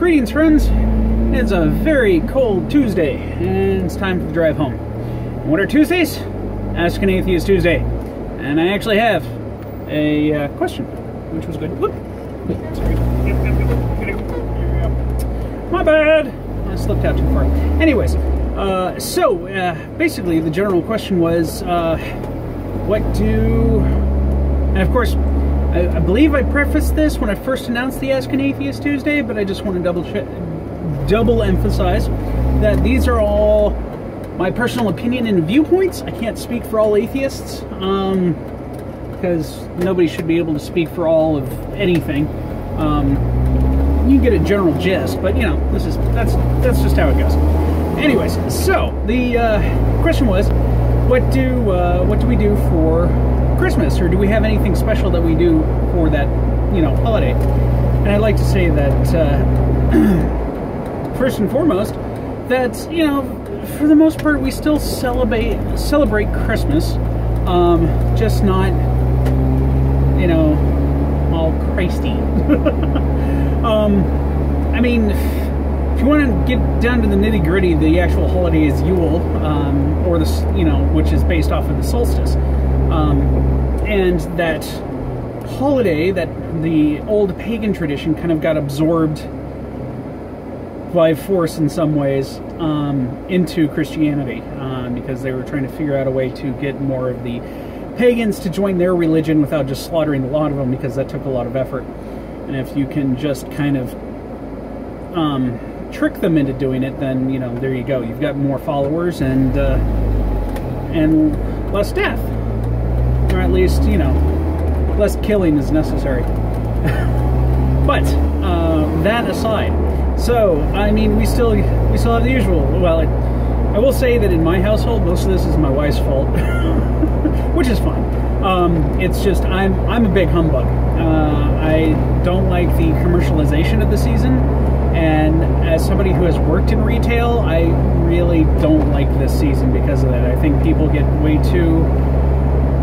Greetings, friends. It's a very cold Tuesday, and it's time for the drive home. What are Tuesdays? Ask an Atheist Tuesday. And I actually have a question, which was good. Whoop. Sorry. My bad. I slipped out too far. Anyways, basically the general question was, and of course, I believe I prefaced this when I first announced the Ask an Atheist Tuesday, but I just want to double emphasize that these are all my personal opinion and viewpoints. I can't speak for all atheists, because nobody should be able to speak for all of anything. You get a general gist, but you know, that's just how it goes. Anyways, so the question was, what do we do for Christmas, or do we have anything special that we do for that, you know, holiday? And I'd like to say that first and foremost, that, you know, for the most part, we still celebrate Christmas, just not, you know, all Christy. I mean, if you want to get down to the nitty gritty, the actual holiday is Yule, or the, you know, which is based off of the solstice. And that holiday, that the old pagan tradition, kind of got absorbed by force in some ways into Christianity, because they were trying to figure out a way to get more of the pagans to join their religion without just slaughtering a lot of them, because that took a lot of effort. And if you can just kind of trick them into doing it, then, you know, there you go. You've got more followers and less death. Or at least, you know, less killing is necessary. But that aside, so I mean, we still have the usual. Well, I will say that in my household, most of this is my wife's fault, which is fine. It's just I'm a big humbug. I don't like the commercialization of the season, and as somebody who has worked in retail, I really don't like this season because of that. I think people get way too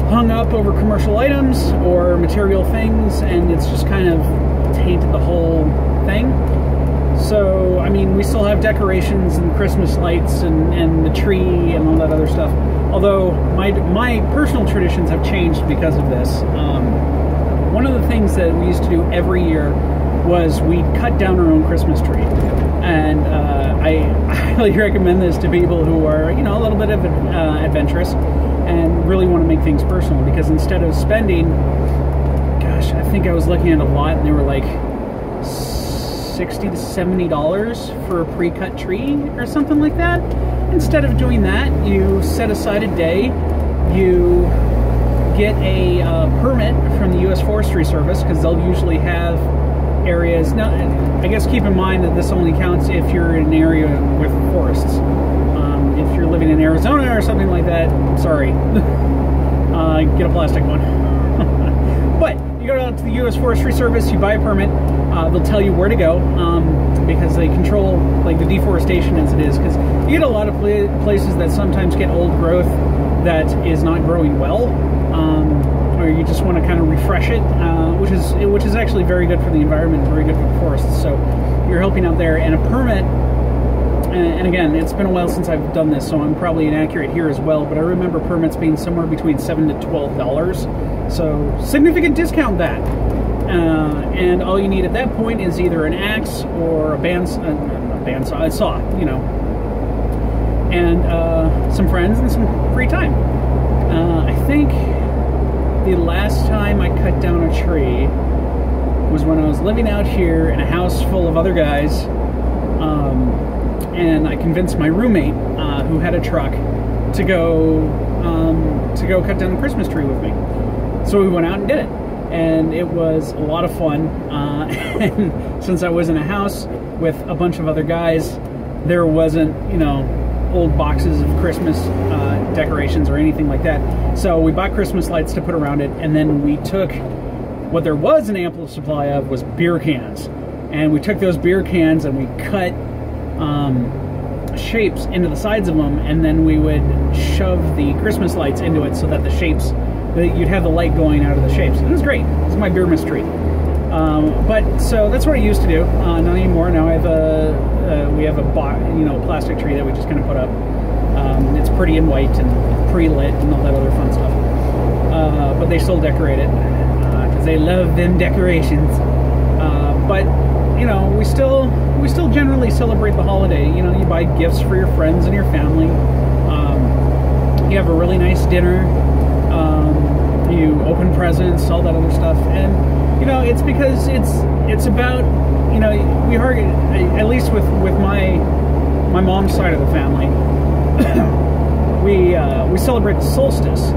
hung up over commercial items or material things, and it's just kind of tainted the whole thing. So, I mean, we still have decorations and Christmas lights and the tree and all that other stuff. Although my personal traditions have changed because of this. One of the things that we used to do every year was we'd cut down our own Christmas tree. And I highly recommend this to people who are, you know, a little bit of adventurous and really want to make things personal, because instead of spending, gosh, I think I was looking at a lot and they were like $60 to $70 for a pre-cut tree or something like that. Instead of doing that, you set aside a day, you get a permit from the U.S. Forestry Service, because they'll usually have areas. Now, I guess keep in mind that this only counts if you're in an area with forests. If you're living in Arizona or something like that, sorry, get a plastic one. But you go out to the U.S. Forestry Service, you buy a permit, they'll tell you where to go, because they control like the deforestation as it is, because you get a lot of places that sometimes get old growth that is not growing well, or you just want to kind of refresh it, which is actually very good for the environment, very good for the forests. So you're helping out there, and a permit. And again, it's been a while since I've done this, so I'm probably inaccurate here as well, but I remember permits being somewhere between $7 to $12. So significant discount that. And all you need at that point is either an axe or a saw, you know, and some friends and some free time. I think the last time I cut down a tree was when I was living out here in a house full of other guys. And I convinced my roommate, who had a truck, to go cut down the Christmas tree with me. So we went out and did it, and it was a lot of fun. And since I was in a house with a bunch of other guys, there wasn't, you know, old boxes of Christmas decorations or anything like that. So we bought Christmas lights to put around it, and then we took what there was an ample supply of was beer cans, and we took those beer cans and we cut shapes into the sides of them, and then we would shove the Christmas lights into it so that the shapes, that you'd have the light going out of the shapes. It was great. It's my beer mystery. But so that's what I used to do. Not anymore. Now I have we have a plastic tree that we just kind of put up. It's pretty and white and pre-lit and all that other fun stuff. But they still decorate it because they love them decorations. But you know, we still generally celebrate the holiday. You know, you buy gifts for your friends and your family. You have a really nice dinner. You open presents, all that other stuff, and you know, it's because it's about, you know, we argue, at least with my mom's side of the family, we celebrate the solstice,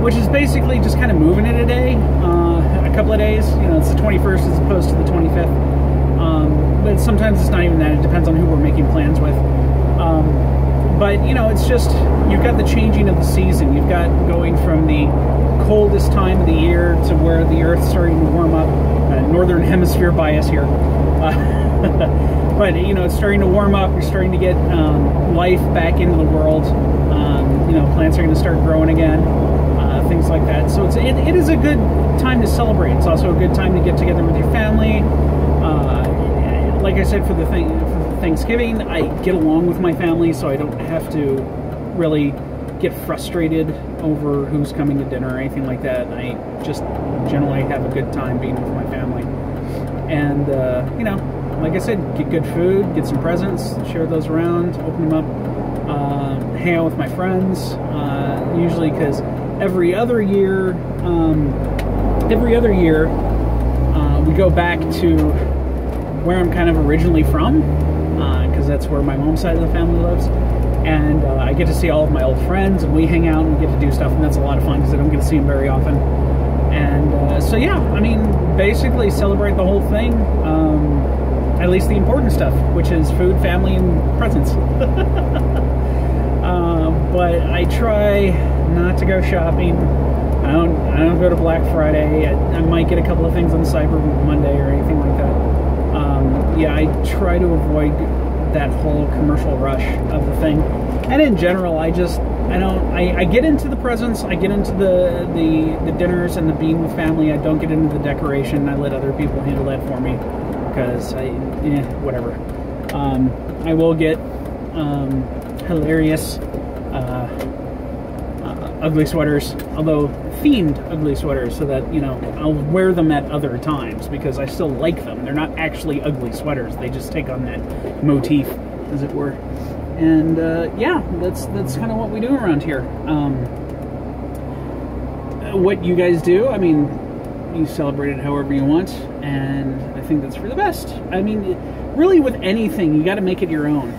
which is basically just kind of moving it a day, a couple of days. You know, it's the 21st as opposed to the 25th, but sometimes it's not even that. It depends on who we're making plans with. But you know, it's just, you've got the changing of the season. You've got going from the coldest time of the year to where the Earth's starting to warm up. Northern hemisphere bias here. But you know, it's starting to warm up. You're starting to get life back into the world. You know, plants are going to start growing again. Things like that. So it is a good time to celebrate. It's also a good time to get together with your family. Like I said, for Thanksgiving, I get along with my family, so I don't have to really get frustrated over who's coming to dinner or anything like that. I just generally have a good time being with my family. And, you know, like I said, get good food, get some presents, share those around, open them up, hang out with my friends, usually because every other year, we go back to where I'm kind of originally from, because that's where my mom's side of the family lives, and I get to see all of my old friends, and we hang out and we get to do stuff, and that's a lot of fun because I don't get to see them very often. And so yeah, I mean, basically celebrate the whole thing, at least the important stuff, which is food, family, and presents. But I try not to go shopping. I don't go to Black Friday. I might get a couple of things on Cyber Monday or anything like that. Yeah, I try to avoid that whole commercial rush of the thing. And in general, I get into the presents, I get into the dinners and the being with family. I don't get into the decoration. I let other people handle that for me because whatever. I will get hilarious ugly sweaters, although themed ugly sweaters, so that, you know, I'll wear them at other times because I still like them. They're not actually ugly sweaters. They just take on that motif, as it were. And yeah, that's kind of what we do around here. What you guys do, I mean, you celebrate it however you want, and I think that's for the best. I mean, really with anything, you got to make it your own.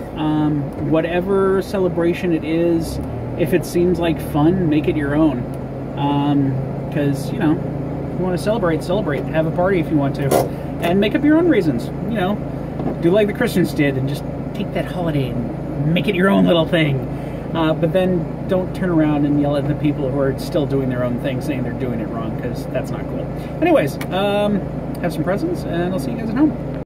Whatever celebration it is, if it seems like fun, make it your own. Because, you know, if you want to celebrate, have a party if you want to, and make up your own reasons. You know, do like the Christians did and just take that holiday and make it your own little thing. But then don't turn around and yell at the people who are still doing their own thing, saying they're doing it wrong, because that's not cool. Anyways, have some presents, and I'll see you guys at home.